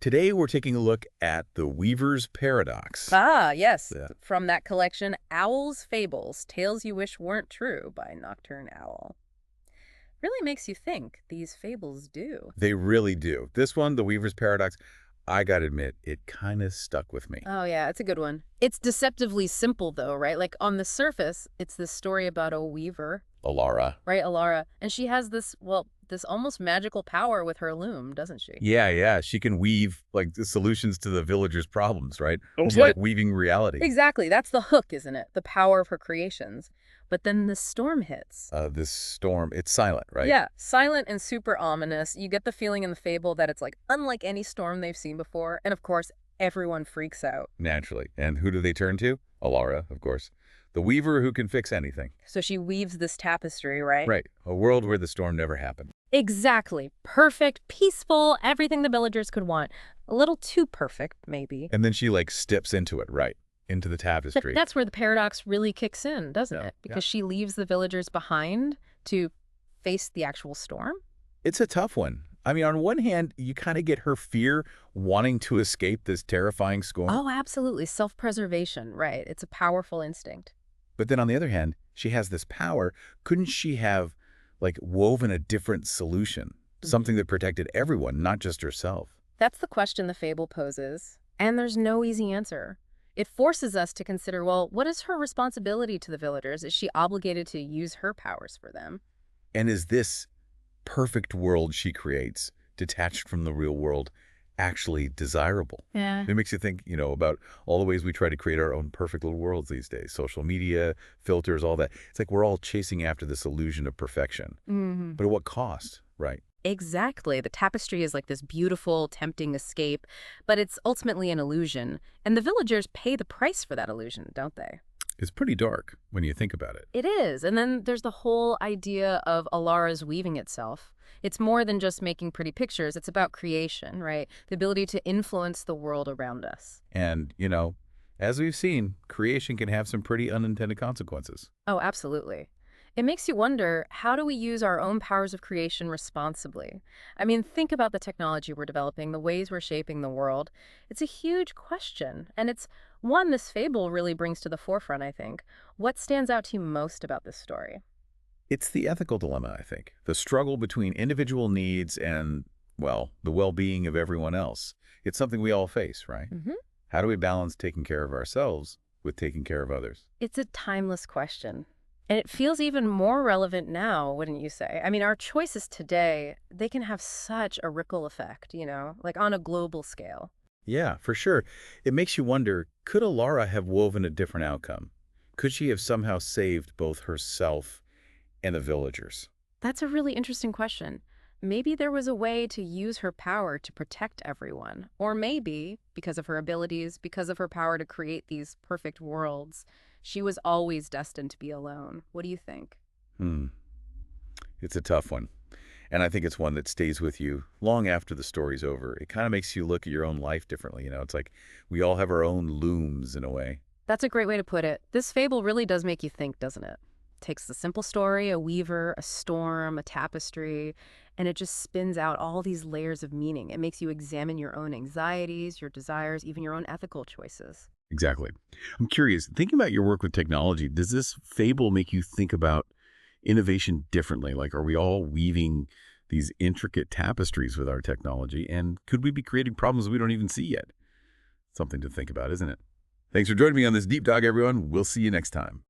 Today we're taking a look at the Weaver's Paradox. Ah, yes. Yeah. From that collection, Owl's Fables, Tales You Wish Weren't True by Nocturne Owl. Really makes you think, these fables do. They really do. This one, the Weaver's Paradox, I gotta admit, it kind of stuck with me. Oh, yeah, it's a good one. It's deceptively simple, though, right? Like, on the surface, it's this story about a weaver, ALARA. right, Alara, and she has this, well, this almost magical power with her loom, doesn't she? Yeah. She can weave, like, the solutions to the villagers' problems, right? Almost Yeah. like weaving reality. Exactly. That's the hook, isn't it? The power of her creations. But then the storm hits. This storm, it's silent, right? Yeah, silent and super ominous. You get the feeling in the fable that it's like unlike any storm they've seen before. And of course, everyone freaks out. Naturally. And who do they turn to? ALARA, of course. The weaver who can fix anything. So she weaves this tapestry, right? Right. A world where the storm never happened. Exactly. Perfect, peaceful, everything the villagers could want. A little too perfect, maybe. And then she, like, steps into it, right? Into the tapestry. That's where the paradox really kicks in, doesn't Yeah, it? Because she leaves the villagers behind to face the actual storm. It's a tough one. I mean, on one hand, you kind of get her fear wanting to escape this terrifying storm. Oh, absolutely. Self-preservation, right. It's a powerful instinct. But then on the other hand, she has this power. Couldn't she have, like, woven a different solution? Something that protected everyone, not just herself. That's the question the fable poses. And there's no easy answer. It forces us to consider, well, what is her responsibility to the villagers? Is she obligated to use her powers for them? And is this perfect world she creates, detached from the real world, actually desirable? Yeah. It makes you think, about all the ways we try to create our own perfect little worlds these days. Social media, filters, all that. It's like we're all chasing after this illusion of perfection. But at what cost, right? Exactly. The tapestry is like this beautiful, tempting escape, but it's ultimately an illusion. And the villagers pay the price for that illusion, don't they? It's pretty dark when you think about it. It is. And then there's the whole idea of Alara's weaving itself. It's more than just making pretty pictures. It's about creation, right? The ability to influence the world around us. And, as we've seen, creation can have some pretty unintended consequences. Oh, absolutely. It makes you wonder, how do we use our own powers of creation responsibly? I mean, think about the technology we're developing, the ways we're shaping the world. It's a huge question, and it's one this fable really brings to the forefront, I think. What stands out to you most about this story? It's the ethical dilemma, I think. The struggle between individual needs and, well, the well-being of everyone else. It's something we all face, right? How do we balance taking care of ourselves with taking care of others? It's a timeless question. And it feels even more relevant now, wouldn't you say? I mean, our choices today, they can have such a ripple effect, like on a global scale. Yeah, for sure. It makes you wonder, could ALARA have woven a different outcome? Could she have somehow saved both herself and the villagers? That's a really interesting question. Maybe there was a way to use her power to protect everyone. Or maybe, because of her abilities, because of her power to create these perfect worlds, she was always destined to be alone. What do you think? It's a tough one. And I think it's one that stays with you long after the story's over. It kind of makes you look at your own life differently. It's like we all have our own looms in a way. That's a great way to put it. This fable really does make you think, doesn't it? Takes the simple story, a weaver, a storm, a tapestry, and it just spins out all these layers of meaning. It makes you examine your own anxieties, your desires, even your own ethical choices. Exactly. I'm curious, thinking about your work with technology, does this fable make you think about innovation differently? Like, are we all weaving these intricate tapestries with our technology? And could we be creating problems we don't even see yet? Something to think about, isn't it? Thanks for joining me on this deep dive, everyone. We'll see you next time.